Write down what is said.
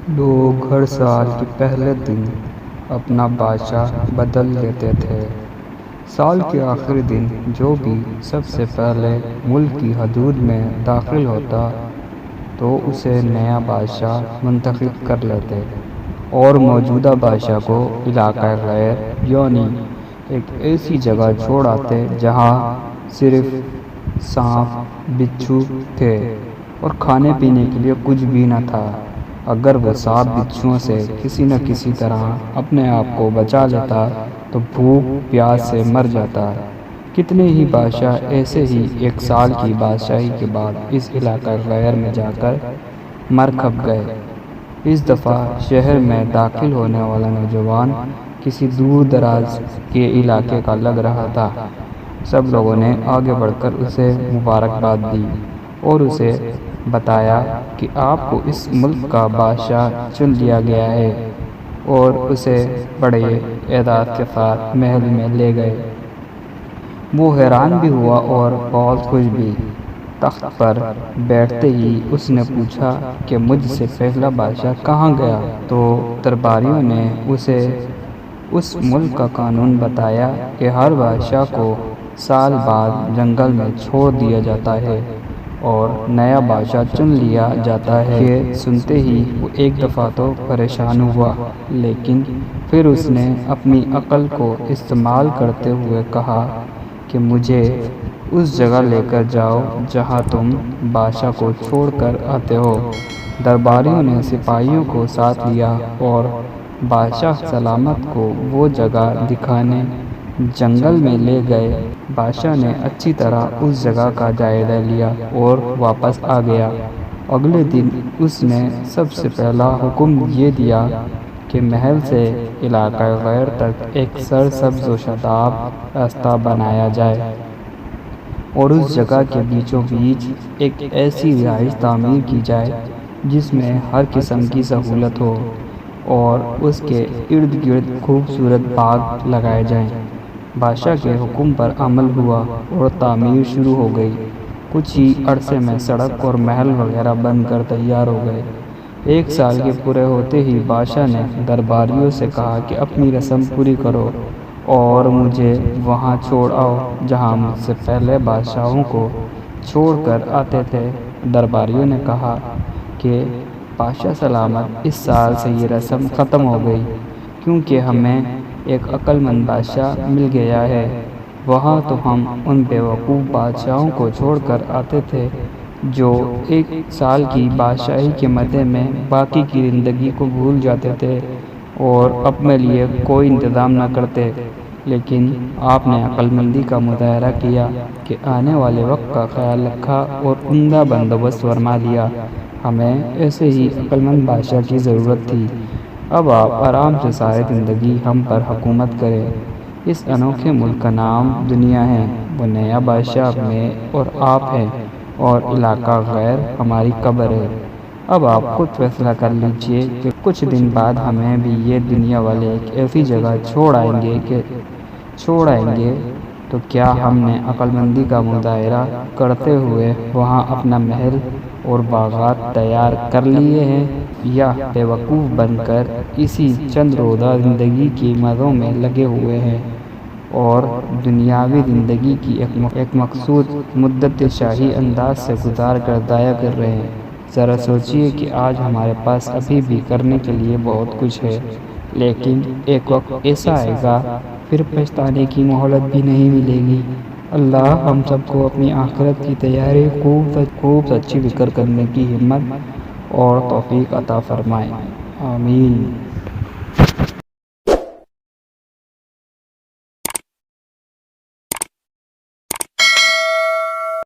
لوگ ہر سال کے پہلے دن اپنا بادشاہ بدل لیتے تھے۔ سال کے آخری دن جو بھی سب سے پہلے ملک کی حدود میں داخل ہوتا تو اسے نیا بادشاہ منتخب کر لیتے اور موجودہ بادشاہ کو علاقہ غیر یعنی ایک ایسی جگہ چھوڑ آتے جہاں صرف سانپ بچھو تھے اور کھانے پینے کے لیے کچھ بھی نہ تھا۔ اگر وہ سانپ بچھوؤں سے کسی نہ کسی طرح اپنے آپ کو بچا لیتا تو بھوک پیاس سے مر جاتا۔ کتنے ہی بادشاہ ایسے ہی ایک سال کی بادشاہی کے بعد اس علاقہ غیر میں جا کر مر کھپ گئے۔ اس دفعہ شہر میں داخل ہونے والا نوجوان کسی دور دراز کے علاقے کا لگ رہا تھا۔ سب لوگوں نے آگے بڑھ کر اسے مبارکباد دی اور اسے بتایا کہ آپ کو اس ملک کا بادشاہ چن لیا گیا ہے، اور اسے بڑے اعزاز کے ساتھ محل میں لے گئے۔ وہ حیران بھی ہوا اور بہت خوش بھی۔ تخت پر بیٹھتے ہی اس نے پوچھا کہ مجھ سے پہلا بادشاہ کہاں گیا؟ تو درباریوں نے اسے اس ملک کا قانون بتایا کہ ہر بادشاہ کو سال بعد جنگل میں چھوڑ دیا جاتا ہے اور نیا بادشاہ چن لیا جاتا ہے۔ یہ سنتے ہی وہ ایک دفعہ تو پریشان ہوا، لیکن پھر اس نے اپنی عقل کو استعمال کرتے ہوئے کہا کہ مجھے اس جگہ لے کر جاؤ جہاں تم بادشاہ کو چھوڑ کر آتے ہو۔ درباریوں نے سپاہیوں کو ساتھ لیا اور بادشاہ سلامت کو وہ جگہ دکھانے جنگل میں لے گئے۔ بادشاہ نے اچھی طرح اس جگہ کا جائزہ لیا اور واپس آ گیا۔ اگلے دن اس نے سب سے پہلا حکم یہ دیا کہ محل سے علاقہ غیر تک ایک سرسبز و شاداب راستہ بنایا جائے اور اس جگہ کے بیچوں بیچ ایک ایسی رہائش تعمیر کی جائے جس میں ہر قسم کی سہولت ہو اور اس کے ارد گرد خوبصورت باغ لگائے جائیں۔ بادشاہ کے حکم پر عمل ہوا اور تعمیر شروع ہو گئی۔ کچھ ہی عرصے میں سڑک اور محل وغیرہ بن کر تیار ہو گئے۔ ایک سال کے پورے ہوتے ہی بادشاہ نے درباریوں سے کہا کہ اپنی رسم پوری کرو اور مجھے وہاں چھوڑ آؤ جہاں مجھ سے پہلے بادشاہوں کو چھوڑ کر آتے تھے۔ درباریوں نے کہا کہ بادشاہ سلامت، اس سال سے یہ رسم ختم ہو گئی کیونکہ ہمیں ایک عقل مند بادشاہ مل گیا ہے۔ وہاں تو ہم ان بیوقوف بادشاہوں کو چھوڑ کر آتے تھے جو ایک سال کی بادشاہی کے مزے میں باقی کی زندگی کو بھول جاتے تھے اور اپنے لیے کوئی انتظام نہ کرتے، لیکن آپ نے عقل مندی کا مظاہرہ کیا کہ آنے والے وقت کا خیال رکھا اور عمدہ بندوبست فرما دیا۔ ہمیں ایسے ہی عقل مند بادشاہ کی ضرورت تھی۔ اب آپ آرام سے ساری زندگی ہم پر حکومت کریں۔ اس انوکھے ملک کا نام دنیا ہے، وہ نیا بادشاہ میں اور آپ ہیں، اور علاقہ غیر ہماری قبر ہے۔ اب آپ خود فیصلہ کر لیجئے کہ کچھ دن بعد ہمیں بھی یہ دنیا والے ایک ایسی جگہ چھوڑ آئیں گے تو کیا ہم نے عقل مندی کا مظاہرہ کرتے ہوئے وہاں اپنا محل اور باغات تیار کر لیے ہیں، یا بیوقوف بن کر اسی چند روزہ زندگی کے مزوں میں لگے ہوئے ہیں اور دنیاوی زندگی کی ایک مقصود مدت شاہی انداز سے گزار کر ضائع کر رہے ہیں؟ ذرا سوچئے کہ آج ہمارے پاس ابھی بھی کرنے کے لیے بہت کچھ ہے، لیکن ایک وقت ایسا آئے گا پھر پچھتانے کی مہلت بھی نہیں ملے گی۔ اللہ ہم سب کو اپنی آخرت کی تیاری خوب سچی فکر کرنے کی ہمت اور توفیق عطا فرمائے، آمین۔